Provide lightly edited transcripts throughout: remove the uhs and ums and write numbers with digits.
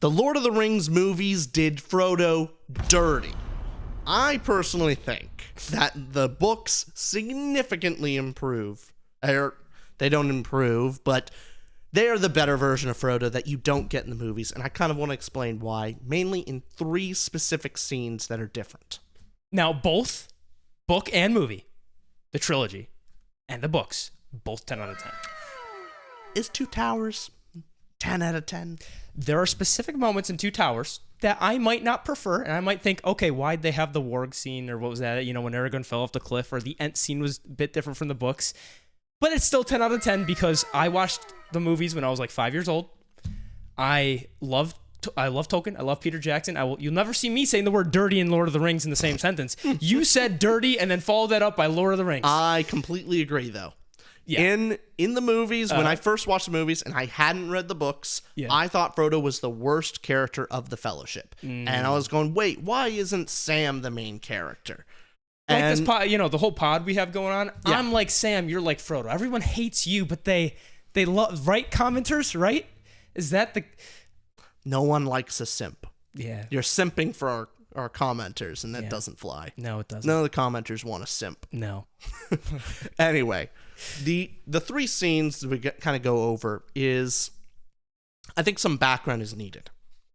The Lord of the Rings movies did Frodo dirty. I personally think that the books significantly improve. They don't improve, but they are the better version of Frodo that you don't get in the movies, and I kind of want to explain why, mainly in 3 specific scenes that are different. Now, both book and movie, the trilogy, and the books, both 10 out of 10. Is Two Towers 10 out of 10? There are specific moments in Two Towers that I might not prefer, and I might think, okay, why'd they have the warg scene, or what was that, when Aragorn fell off the cliff, or the Ent scene was a bit different from the books. But it's still 10 out of 10 because I watched the movies when I was like 5 years old. I love Tolkien. I love Peter Jackson. You'll never see me saying the word dirty in Lord of the Rings in the same sentence. You said dirty and then followed that up by Lord of the Rings. I completely agree, though. Yeah. In the movies, when I first watched the movies and I hadn't read the books, I thought Frodo was the worst character of the Fellowship. And I was going, wait, why isn't Sam the main character? Like this pod, the whole pod we have going on. Yeah. I'm like Sam, you're like Frodo. Everyone hates you, but they love, right, commenters, right? Is that the... No one likes a simp. Yeah. You're simping for our commenters, and that doesn't fly. No, it doesn't. None of the commenters want a simp. No. Anyway, the 3 scenes that we kind of go over is, I think some background is needed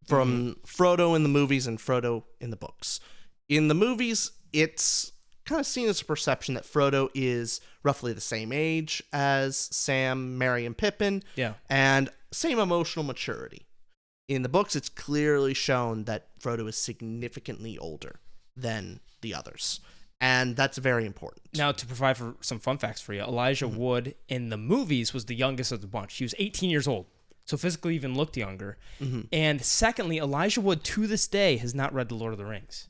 from Frodo in the movies and Frodo in the books. In the movies, it's kind of seen as a perception that Frodo is roughly the same age as Sam, Merry, and Pippin. Yeah. And same emotional maturity. In the books, it's clearly shown that Frodo is significantly older than the others. And that's very important. Now, to provide for some fun facts for you, Elijah Wood in the movies was the youngest of the bunch. He was 18 years old, so physically even looked younger. And secondly, Elijah Wood, to this day, has not read The Lord of the Rings.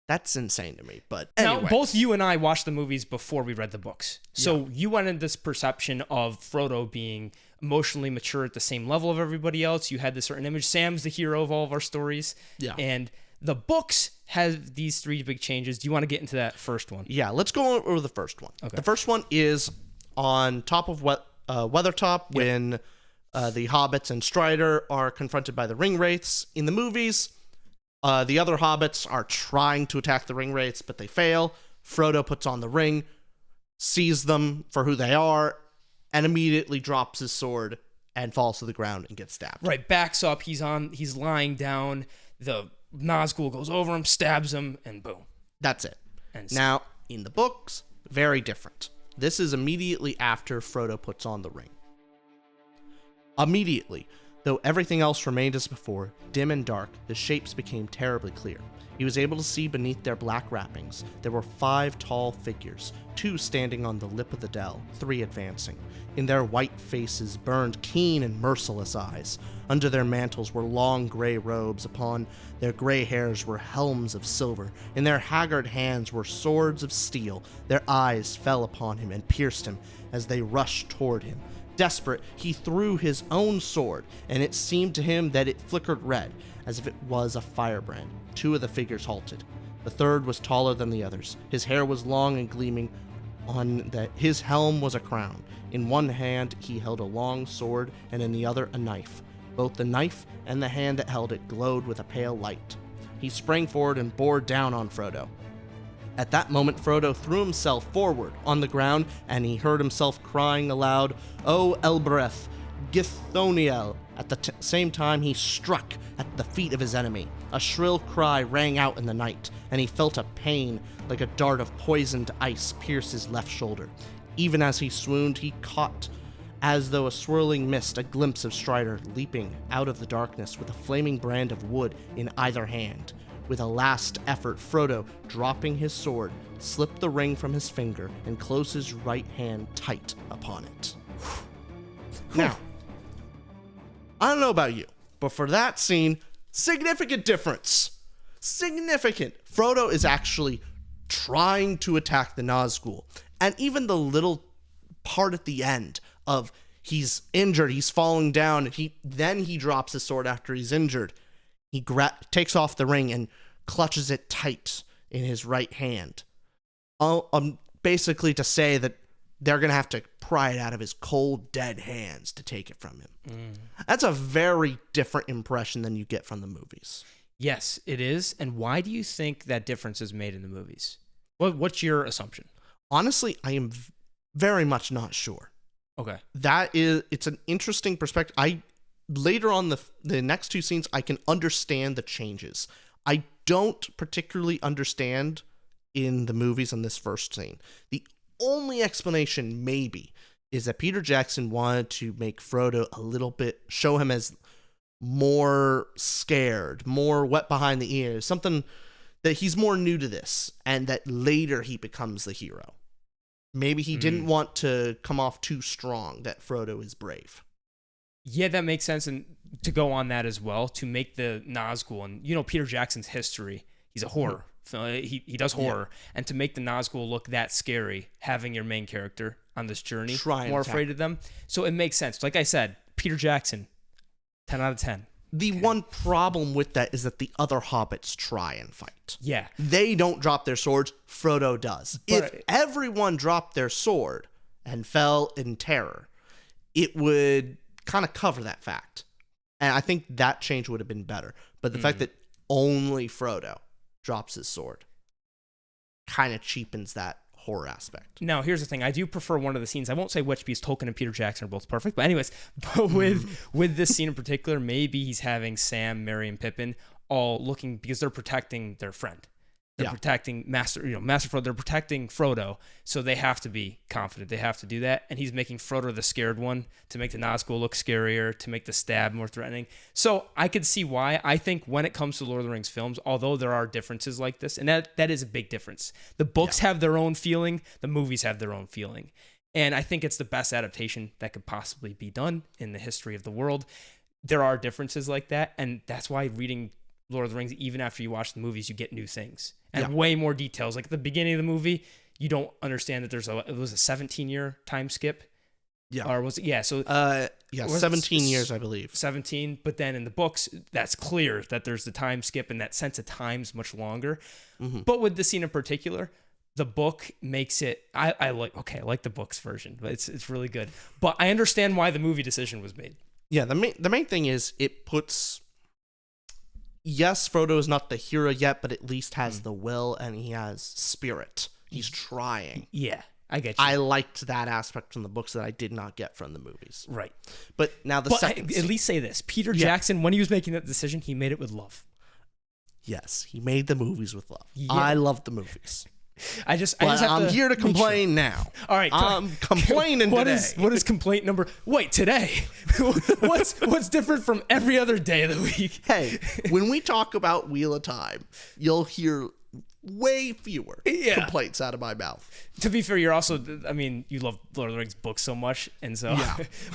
That's insane to me, but anyway. Now, both you and I watched the movies before we read the books. So you went in this perception of Frodo being emotionally mature at the same level of everybody else. You had this certain image. Sam's the hero of all of our stories. Yeah. And the books have these 3 big changes. Do you want to get into that first one? Yeah, let's go over the first one. Okay. The first one is on top of Weathertop when the hobbits and Strider are confronted by the ring wraiths. In the movies, the other hobbits are trying to attack the ring wraiths, but they fail. Frodo puts on the ring, sees them for who they are, and immediately drops his sword and falls to the ground and gets stabbed. Right, backs up. He's lying down. The Nazgul goes over him, stabs him, and boom. That's it. Now, in the books, very different. This is immediately after Frodo puts on the ring. Immediately, though everything else remained as before, dim and dark, the shapes became terribly clear. He was able to see beneath their black wrappings. There were 5 tall figures, 2 standing on the lip of the dell, 3 advancing. In their white faces burned keen and merciless eyes. Under their mantles were long gray robes. Upon their gray hairs were helms of silver. In their haggard hands were swords of steel. Their eyes fell upon him and pierced him as they rushed toward him. Desperate, he threw his own sword, and it seemed to him that it flickered red, as if it was a firebrand. 2 of the figures halted. The third was taller than the others. His hair was long and gleaming. His helm was a crown. In one hand he held a long sword, and in the other a knife. Both the knife and the hand that held it glowed with a pale light. He sprang forward and bore down on Frodo. At that moment, Frodo threw himself forward on the ground, and he heard himself crying aloud, "O Elbereth, Githoniel!" At the same time, he struck at the feet of his enemy. A shrill cry rang out in the night, and he felt a pain like a dart of poisoned ice pierce his left shoulder. Even as he swooned, he caught, as though a swirling mist, a glimpse of Strider leaping out of the darkness with a flaming brand of wood in either hand. With a last effort, Frodo, dropping his sword, slipped the ring from his finger and closed his right hand tight upon it. Now, I don't know about you, but for that scene, significant difference. Significant. Frodo is actually trying to attack the Nazgul. And even the little part at the end of he's injured, he's falling down, then he drops his sword after he's injured. He takes off the ring and clutches it tight in his right hand. Basically to say that they're going to have to pry it out of his cold, dead hands to take it from him. That's a very different impression than you get from the movies. Yes, it is. And why do you think that difference is made in the movies? What's your assumption? Honestly, I am very much not sure. Okay. It's an interesting perspective. Later on the next two scenes, I can understand the changes. I don't particularly understand in the movies in this first scene. The only explanation maybe is that Peter Jackson wanted to make Frodo show him as more scared, more wet behind the ears, something that he's more new to this, and that later he becomes the hero. Maybe he didn't want to come off too strong, that Frodo is brave. Yeah, that makes sense. And to go on that as well, to make the Nazgul, and Peter Jackson's history, he's a horror. He does horror. Yeah. And to make the Nazgul look that scary, having your main character on this journey more afraid of them. So it makes sense. Like I said, Peter Jackson, 10 out of 10. The one problem with that is that the other hobbits try and fight. Yeah. They don't drop their swords. Frodo does. But if everyone dropped their sword and fell in terror, it would kind of cover that fact. And I think that change would have been better. But the fact that only Frodo drops his sword kind of cheapens that horror aspect. Now, here's the thing. I do prefer one of the scenes. I won't say which, because Tolkien and Peter Jackson are both perfect. But anyways, with this scene in particular, maybe he's having Sam, Merry, and Pippin all looking, because they're protecting their friend. They're protecting Master Frodo. They're protecting Frodo, so they have to be confident. They have to do that. And he's making Frodo the scared one to make the Nazgul look scarier, to make the stab more threatening. So I could see why. I think when it comes to Lord of the Rings films, although there are differences like this, and that is a big difference. The books have their own feeling. The movies have their own feeling. And I think it's the best adaptation that could possibly be done in the history of the world. There are differences like that, and that's why reading Lord of the Rings, even after you watch the movies, you get new things and way more details. Like at the beginning of the movie, you don't understand that it was a 17-year time skip. Yeah. Or was it? Yeah. So 17 years, I believe. 17. But then in the books, that's clear that there's the time skip, and that sense of time's much longer. Mm-hmm. But with the scene in particular, the book makes it. I like the book's version, but it's really good. But I understand why the movie decision was made. Yeah. The main thing is it puts. Yes, Frodo is not the hero yet, but at least has the will and he has spirit. He's trying. Yeah, I get you. I liked that aspect from the books that I did not get from the movies. Right. But now second at least say this. Peter Jackson, when he was making that decision, he made it with love. Yes, he made the movies with love. Yeah. I love the movies. I'm here to complain now. All right, I'm complaining today. What is complaint number? Wait, today? What's different from every other day of the week? Hey, when we talk about Wheel of Time, you'll hear way fewer complaints out of my mouth. To be fair, you're also, you love Lord of the Rings books so much, and so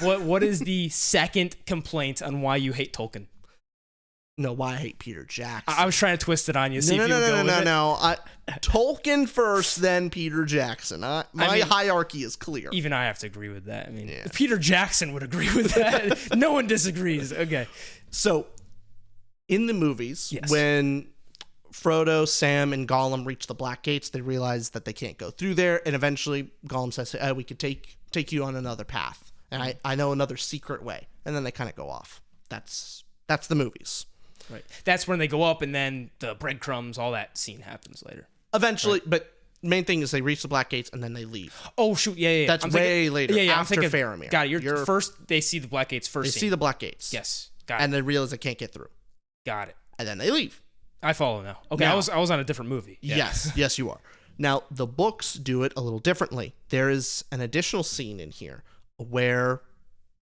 what is the second complaint on why you hate Tolkien? No, why I hate Peter Jackson. I was trying to twist it on you. No. Tolkien first, then Peter Jackson. My hierarchy is clear. Even I have to agree with that. If Peter Jackson would agree with that, no one disagrees. Okay. So, in the movies, when Frodo, Sam, and Gollum reach the Black Gates, they realize that they can't go through there, and eventually Gollum says, we could take you on another path, and I know another secret way, and then they kind of go off. That's the movies. Right. That's when they go up, and then the breadcrumbs, all that scene happens later. Eventually, but main thing is they reach the Black Gates and then they leave. Oh, shoot. Yeah. That's way later. Yeah. After Faramir. Got it. First, they see the Black Gates first. They see the Black Gates. Yes. Got it. And they realize they can't get through. Got it. And then they leave. I follow now. Okay, now, I was on a different movie. Yeah. Yes, you are. Now, the books do it a little differently. There is an additional scene in here where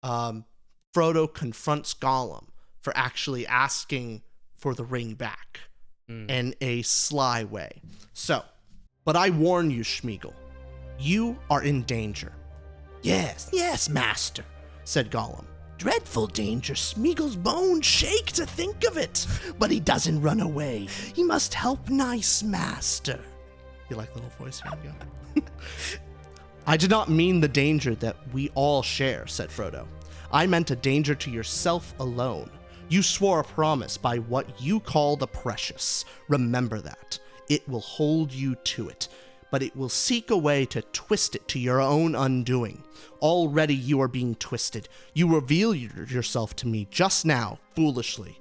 Frodo confronts Gollum for actually asking for the ring back in a sly way. So, but I warn you, Schmeagol, you are in danger. Yes, master, said Gollum. Dreadful danger. Smeagol's bones shake to think of it. But he doesn't run away. He must help nice master. You like the little voice? Here we go. I did not mean the danger that we all share, said Frodo. I meant a danger to yourself alone. You swore a promise by what you call the precious. Remember that. It will hold you to it. but it will seek a way to twist it to your own undoing. Already you are being twisted. You reveal yourself to me just now, foolishly.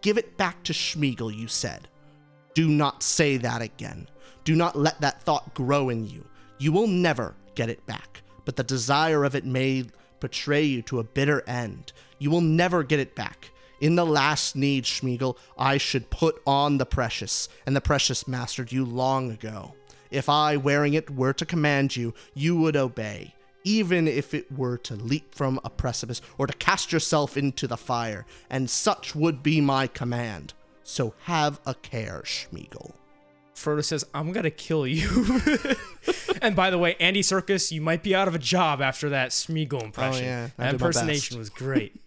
Give it back to Schmeagol, you said. Do not say that again. Do not let that thought grow in you. You will never get it back, but the desire of it may betray you to a bitter end. You will never get it back. In the last need, Schmeagol, I should put on the precious, and the precious mastered you long ago. If I, wearing it, were to command you, you would obey, even if it were to leap from a precipice or to cast yourself into the fire, and such would be my command. So have a care, Schmeagol. Frodo says, I'm going to kill you. And by the way, Andy Serkis, you might be out of a job after that Schmeagol impression. Oh, yeah. That impersonation was great.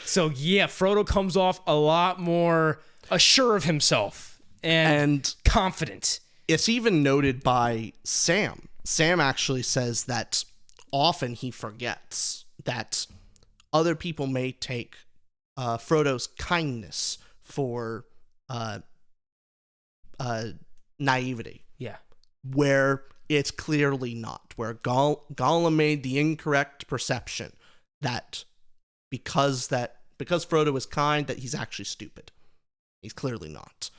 So, yeah, Frodo comes off a lot more assured of himself and confident. It's even noted by Sam. Sam actually says that often he forgets that other people may take Frodo's kindness for naivety. Yeah. Where it's clearly not. Where Gollum made the incorrect perception that because Frodo is kind, that he's actually stupid. He's clearly not.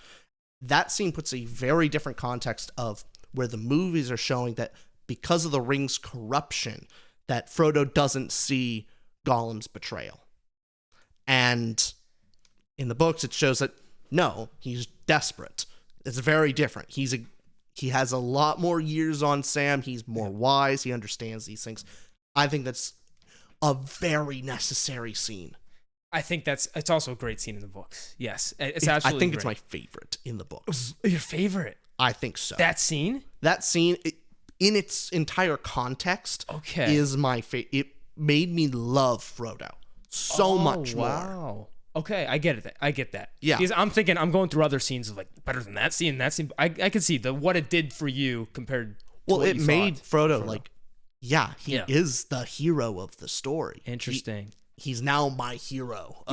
That scene puts a very different context of where the movies are showing that because of the ring's corruption, that Frodo doesn't see Gollum's betrayal. And in the books, it shows that, no, he's desperate. It's very different. He has a lot more years on Sam. He's more wise. He understands these things. I think that's a very necessary scene. I think it's also a great scene in the books. Yes, it's absolutely I think great. it's my favorite in the books. Your favorite? I think so. That scene? That scene, in its entire context, is my favorite. It made me love Frodo so much more. Wow. Okay, I get it. I get that. Yeah. Because I'm going through other scenes of like better than that scene. That scene, I can see what it did for you compared to what it you made thought, Frodo like, he is the hero of the story. Interesting. He's now my hero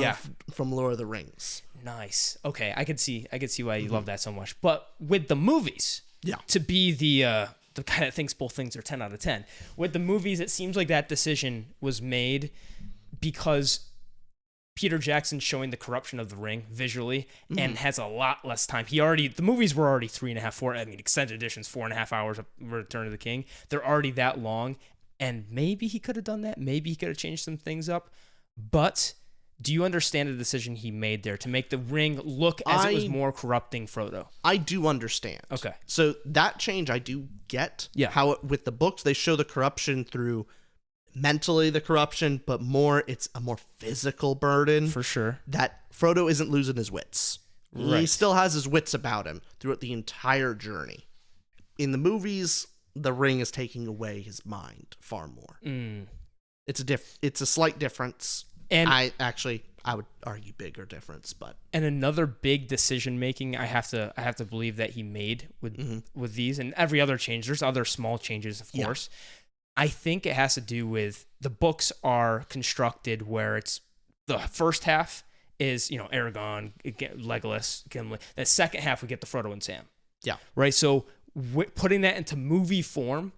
from Lord of the Rings. Nice. Okay, I could see why you love that so much. But with the movies, to be the kind that thinks both things are 10 out of 10. With the movies, it seems like that decision was made because Peter Jackson's showing the corruption of the ring visually and has a lot less time. The movies were already 3.5, 4, extended editions, 4.5 hours of Return of the King. They're already that long. And maybe he could have done that. Maybe he could have changed some things up. But do you understand the decision he made there to make the ring look as it was more corrupting Frodo? I do understand. Okay. So that change I do get. Yeah. How with the books, they show the corruption through mentally the corruption, but it's a more physical burden. For sure. That Frodo isn't losing his wits. Right. He still has his wits about him throughout the entire journey. In the movies, the ring is taking away his mind far more. It's a slight difference. And I would argue bigger difference, but another big decision making I have to believe that he made with these and every other change. There's other small changes, of course. I think it has to do with the books are constructed where it's the first half is, Aragorn, Legolas, Gimli. The second half we get the Frodo and Sam. Yeah. Right. So putting that into movie form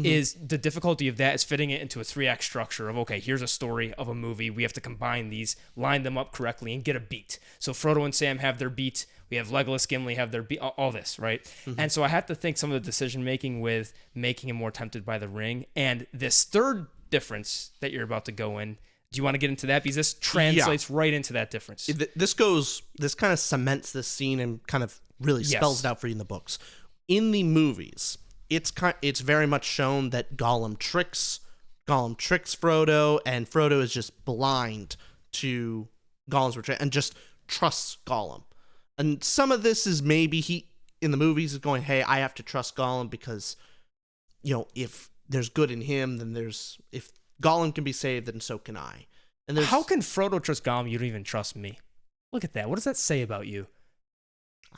is the difficulty of that is fitting it into a 3-act structure of, okay, here's a story of a movie. We have to combine these, line them up correctly, and get a beat. So Frodo and Sam have their beat. We have Legolas, Gimli have their beat, all this, right? And so I have to think some of the decision-making with making him more tempted by the ring. And this third difference that you're about to go in, do you want to get into that? Because this translates right into that difference. This kind of cements this scene and kind of really spells it out for you in the books. In the movies, it's very much shown that Gollum tricks Frodo, and Frodo is just blind to Gollum's betrayal and just trusts Gollum. And some of this is maybe he in the movies is going, hey, I have to trust Gollum because if there's good in him, then if Gollum can be saved, then so can I. And how can Frodo trust Gollum? You don't even trust me. Look at that. What does that say about you?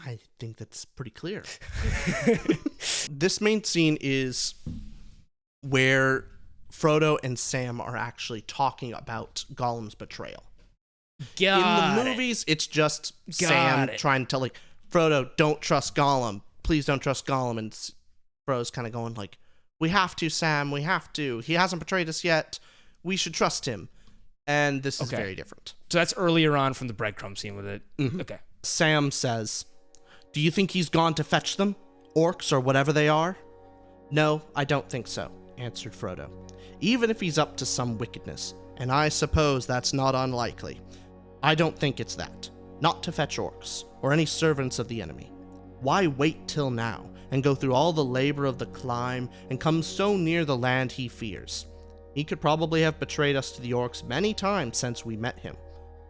I think that's pretty clear. This main scene is where Frodo and Sam are actually talking about Gollum's betrayal. In the movies, it's just Sam trying to tell Frodo, don't trust Gollum. Please don't trust Gollum. And Frodo's kind of going like, we have to, Sam, we have to. He hasn't betrayed us yet. We should trust him. And this is very different. So that's earlier on from the breadcrumb scene with it. Mm-hmm. Okay. Sam says, do you think he's gone to fetch them? Orcs or whatever they are? No, I don't think so, answered Frodo. Even if he's up to some wickedness, and I suppose that's not unlikely, I don't think it's that. Not to fetch orcs, or any servants of the enemy. Why wait till now, and go through all the labor of the climb, and come so near the land he fears? He could probably have betrayed us to the orcs many times since we met him.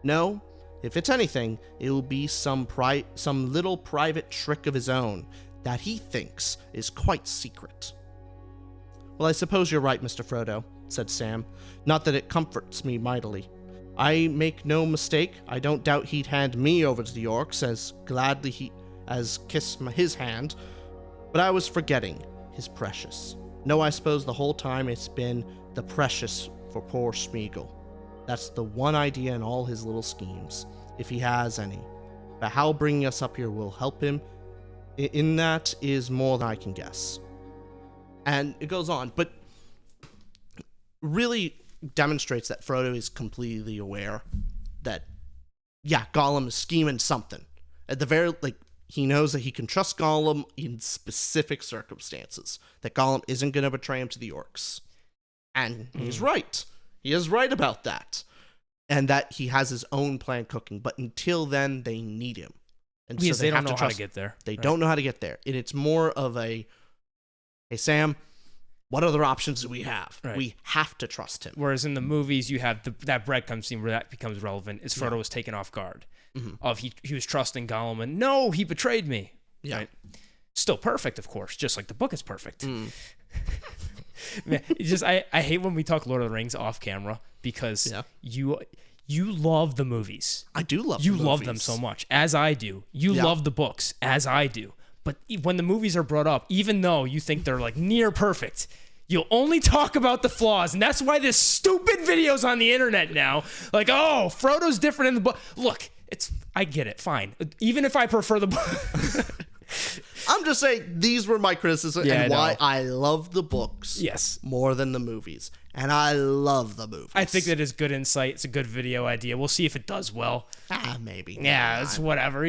No, if it's anything, it will be some little private trick of his own that he thinks is quite secret. Well, I suppose you're right, Mr. Frodo, said Sam. Not that it comforts me mightily. I make no mistake, I don't doubt he'd hand me over to the orcs as gladly as kiss his hand, but I was forgetting his precious. No, I suppose the whole time it's been the precious for poor Smeagol. That's the one idea in all his little schemes, if he has any. But how bringing us up here will help him, in that is more than I can guess. And it goes on, but really demonstrates that Frodo is completely aware that, yeah, Gollum is scheming something. At the very, he knows that he can trust Gollum in specific circumstances, that Gollum isn't going to betray him to the orcs. And he's right. He is right about that. And that he has his own plan cooking, but until then, they need him. And because so they don't know how to get there. They don't know how to get there. And it's more of a, hey, Sam, what other options do we have? Right. We have to trust him. Whereas in the movies, you have that breadcrumb scene where that becomes relevant, is Frodo was taken off guard. Mm-hmm. Of he was trusting Gollum, and no, he betrayed me. Yeah. Right? Still perfect, of course, just like the book is perfect. Man, it's just I hate when we talk Lord of the Rings off camera because you love the movies. I do love you the movies. Love them so much, as I do. You love the books, as I do. But when the movies are brought up, even though you think they're like near perfect, you'll only talk about the flaws. And that's why there's stupid videos on the internet now. Like, oh, Frodo's different in the book. Look, I get it. Fine. Even if I prefer the book. I'm just saying these were my criticisms and why I love the books more than the movies. And I love the movies. I think that is good insight. It's a good video idea. We'll see if it does well. Maybe. Yeah, it's whatever,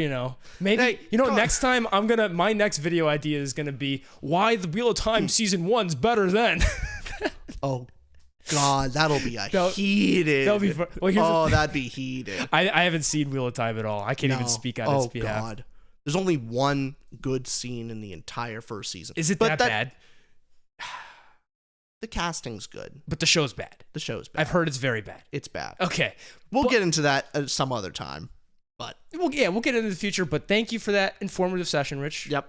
Maybe, next time my next video idea is going to be why the Wheel of Time season 1's better than. Oh, God, that'll be heated. That'll be that'd be heated. I haven't seen Wheel of Time at all. I can't even speak on its behalf. Oh, God. There's only one good scene in the entire first season. Is it that bad? The casting's good. But the show's bad. The show's bad. I've heard it's very bad. It's bad. Okay. We'll get into that some other time. But we'll get into the future. But thank you for that informative session, Rich. Yep.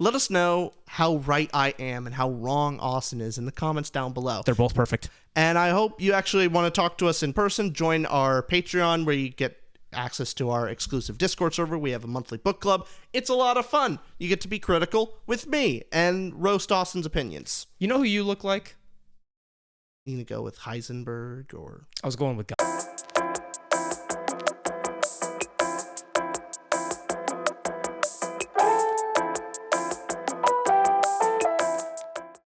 Let us know how right I am and how wrong Austin is in the comments down below. They're both perfect. And I hope you actually want to talk to us in person. Join our Patreon where you get access to our exclusive Discord server. We have a monthly book club. It's a lot of fun. You get to be critical with me and roast Austin's opinions. You know who you look like? You gonna go with Heisenberg or? I was going with